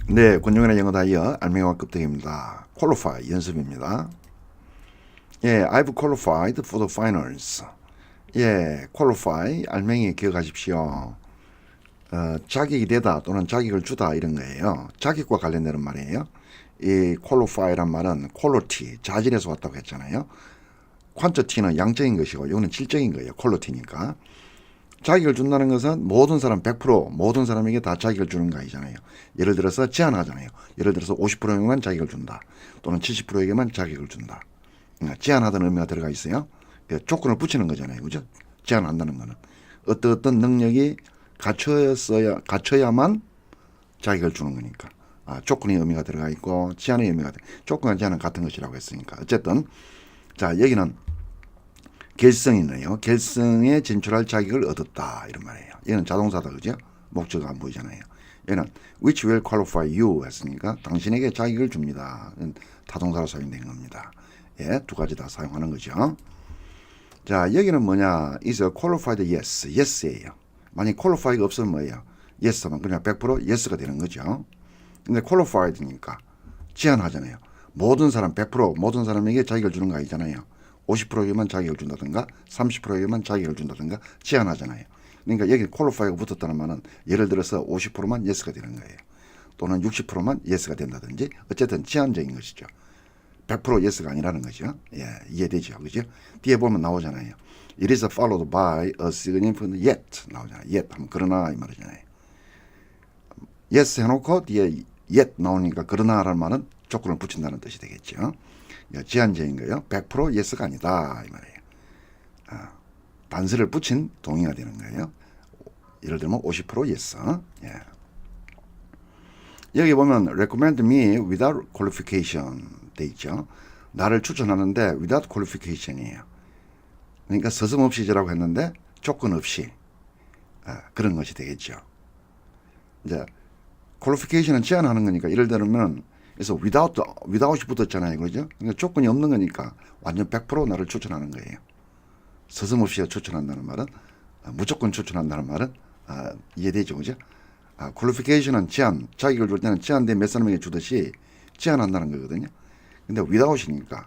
네, 권영현의 영어 다이어 알맹이와 급등입니다. qualify 연습입니다. 예, I've qualified for the finals. 예, qualify 알맹이 기억하십시오. 자격이 되다 또는 자격을 주다 이런 거예요. 자격과 관련되는 말이에요. 이 qualify란 말은 quality, 자질에서 왔다고 했잖아요. quantity는 양적인 것이고 이거는 질적인 거예요. quality니까. 자격을 준다는 것은 모든 사람 100% 모든 사람에게 다 자격을 주는 거 아니잖아요. 예를 들어서 제한하잖아요. 예를 들어서 50%에게만 자격을 준다. 또는 70%에게만 자격을 준다. 그러니까 제한하다는 의미가 들어가 있어요. 조건을 붙이는 거잖아요. 그죠? 제한한다는 거는. 어떤 능력이 갖춰야만 자격을 주는 거니까. 조건의 의미가 들어가 있고 제한의 의미가 조건과 제한은 같은 것이라고 했으니까. 어쨌든 자 여기는 결성이네요. 결성에 진출할 자격을 얻었다 이런 말이에요. 얘는 자동사다 그죠? 목적어가 안 보이잖아요. 얘는 which will qualify you 했으니까 당신에게 자격을 줍니다. 타동사로 사용된 겁니다. 예, 두 가지 다 사용하는 거죠. 자 여기는 뭐냐? is a qualified yes. yes예요. 만약 qualify가 없으면 뭐예요? yes만 그냥 100% yes가 되는 거죠. 근데 qualified니까 제한하잖아요. 모든 사람 100% 모든 사람에게 자격을 주는 거 아니잖아요. 50%에게만 자격을 준다든가 30%에게만 자격을 준다든가 제한하잖아요. 그러니까 여기 qualify가 붙었다는 말은 예를 들어서 50%만 yes가 되는 거예요. 또는 60%만 yes가 된다든지 어쨌든 제한적인 것이죠. 100% yes가 아니라는 거죠. 예, 이해되죠. 그죠? 뒤에 보면 나오잖아요. It is followed by a significant yet 나오잖아요. yet 하면 그러나 이 말이잖아요. yes 해놓고 뒤에 yet 나오니까 그러나라는 말은 조건을 붙인다는 뜻이 되겠죠. 제한적인 거예요. 100% yes가 아니다 이 말이에요. 단서를 붙인 동의가 되는 거예요. 예를 들면 50% yes. 예. 여기 보면 recommend me without qualification 돼 있죠. 나를 추천하는데 without qualification이에요. 그러니까 서슴없이라고 했는데 조건 없이 그런 것이 되겠죠. 이제 qualification은 제한하는 거니까 예를 들면 그래서 without이 붙었잖아요. 그죠? 그러니까 조건이 없는 거니까 완전 100% 나를 추천하는 거예요. 서슴없이 추천한다는 말은 무조건 추천한다는 말은 이해되죠. 그죠? 퀄리피케이션은 제한, 자격을 줄 때는 제한된 몇 사람에게 주듯이 제한한다는 거거든요. 근데 without이니까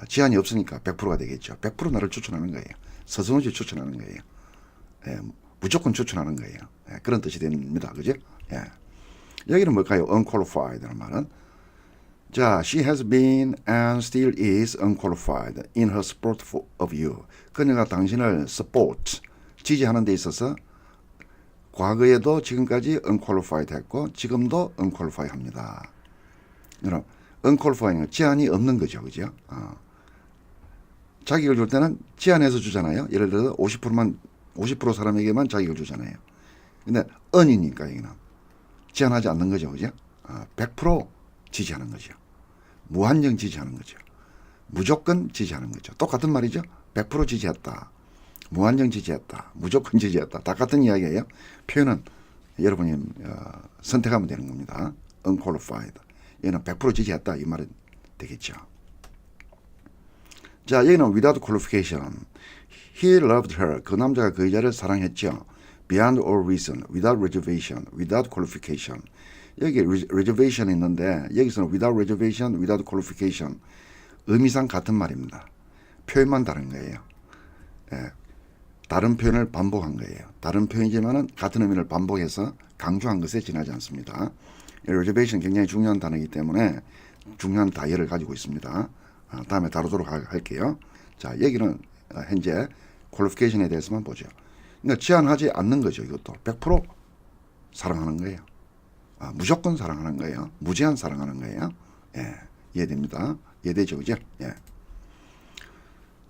제한이 없으니까 100%가 되겠죠. 100% 나를 추천하는 거예요. 서슴없이 추천하는 거예요. 예, 무조건 추천하는 거예요. 예, 그런 뜻이 됩니다. 그죠? 예. 여기는 뭘까요? unqualified라는 말은 자, she has been and still is unqualified in her support of you. 그녀가 당신을 support, 지지하는 데 있어서 과거에도 지금까지 unqualified 했고 지금도 unqualified 합니다. 여러분, unqualifying은 제한이 없는 거죠. 그죠? 자격을 줄 때는 제한해서 주잖아요. 예를 들어서 50% 사람에게만 자격을 주잖아요. 근데 un이니까 여기는 제한하지 않는 거죠. 그죠? 100% 지지하는 거죠. 무한정 지지하는 거죠. 무조건 지지하는 거죠. 똑같은 말이죠. 100% 지지했다. 무한정 지지했다. 무조건 지지했다. 다 같은 이야기예요. 표현은 여러분이 선택하면 되는 겁니다. unqualified. 얘는 100% 지지했다. 이 말은 되겠죠. 자, 여기는 without qualification. He loved her. 그 남자가 그 여자를 사랑했죠. Beyond all reason, without reservation, without qualification. 여기 reservation이 있는데 여기서는 without reservation, without qualification. 의미상 같은 말입니다. 표현만 다른 거예요. 예, 다른 표현을 반복한 거예요. 다른 표현이지만 같은 의미를 반복해서 강조한 것에 지나지 않습니다. reservation 굉장히 중요한 단어이기 때문에 중요한 다이어를 가지고 있습니다. 다음에 다루도록 할게요. 자, 여기는 현재 qualification에 대해서만 보죠. 그러니까 제한하지 않는 거죠. 이것도 100% 사랑하는 거예요. 무조건 사랑하는 거예요. 무제한 사랑하는 거예요. 예, 이해됩니다. 이해되죠, 그죠? 예.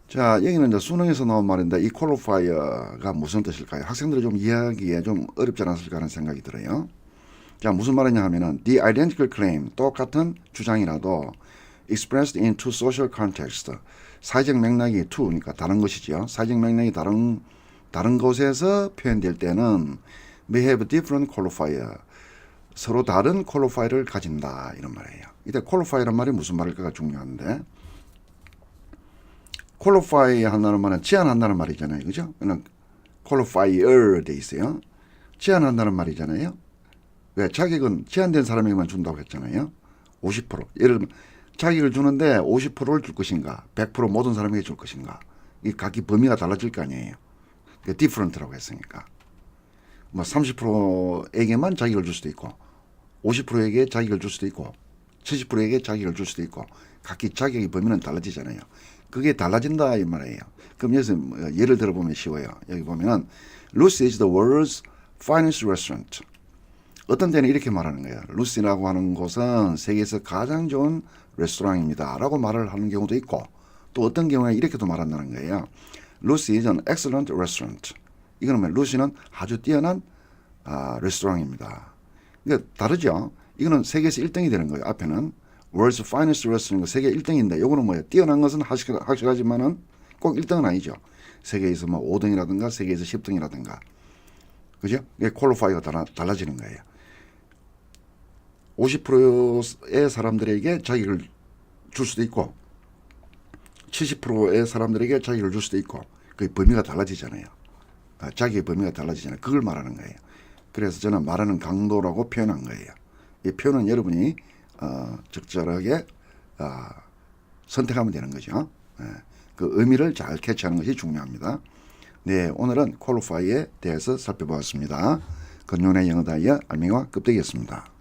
자, 여기는 이제 수능에서 나온 말인데 이 qualifier가 무슨 뜻일까요? 학생들이 좀 이해하기에 좀 어렵지 않았을까 하는 생각이 들어요. 자, 무슨 말이냐 하면은 the identical claim, 똑같은 주장이라도 expressed in two social context, 사회적 맥락이 to니까 다른 것이죠. 사회적 맥락이 다른 곳에서 표현될 때는 may have different qualifier, 서로 다른 qualifier를 가진다 이런 말이에요. 이때 qualifier란 말이 무슨 말일까가 중요한데 qualify 한다는 말은 제한한다는 말이잖아요. 그죠? qualifier 돼 있어요. 제한한다는 말이잖아요. 왜 자격은 제한된 사람에게만 준다고 했잖아요. 50%. 예를 들면 자격을 주는데 50%를 줄 것인가, 100% 모든 사람에게 줄 것인가. 이 각기 범위가 달라질 거 아니에요. 디퍼런트라고 했으니까. 뭐 30%에게만 자격을 줄 수도 있고, 50%에게 자격을 줄 수도 있고, 70%에게 자격을 줄 수도 있고, 각기 자격의 범위는 달라지잖아요. 그게 달라진다 이 말이에요. 그럼 여기서 예를 들어보면 쉬워요. 여기 보면은 Lucy is the world's finest restaurant. 어떤 때는 이렇게 말하는 거예요. 루시라고 하는 곳은 세계에서 가장 좋은 레스토랑입니다. 라고 말을 하는 경우도 있고, 또 어떤 경우에 이렇게도 말한다는 거예요. Lucy is an excellent restaurant. 이거는 뭐 루시는 아주 뛰어난 레스토랑입니다. 그러니까 다르죠. 이거는 세계에서 1등이 되는 거예요. 앞에는 World's Finest Restaurant, 세계 1등인데 이거는 뭐예요? 뛰어난 것은 확실하지만은 꼭 1등은 아니죠. 세계에서 뭐 5등이라든가 세계에서 10등이라든가. 그죠? 이게 퀄리파이가 달라지는 거예요. 50%의 사람들에게 자격을 줄 수도 있고 70%의 사람들에게 자격을 줄 수도 있고 그 범위가 달라지잖아요. 자기의 범위가 달라지잖아요. 그걸 말하는 거예요. 그래서 저는 말하는 강도라고 표현한 거예요. 이 표현은 여러분이 적절하게 선택하면 되는 거죠. 그 의미를 잘 캐치하는 것이 중요합니다. 네, 오늘은 퀄리파이에 대해서 살펴보았습니다. 건윤의 영어 다이어 알맹이와 껍데기였습니다.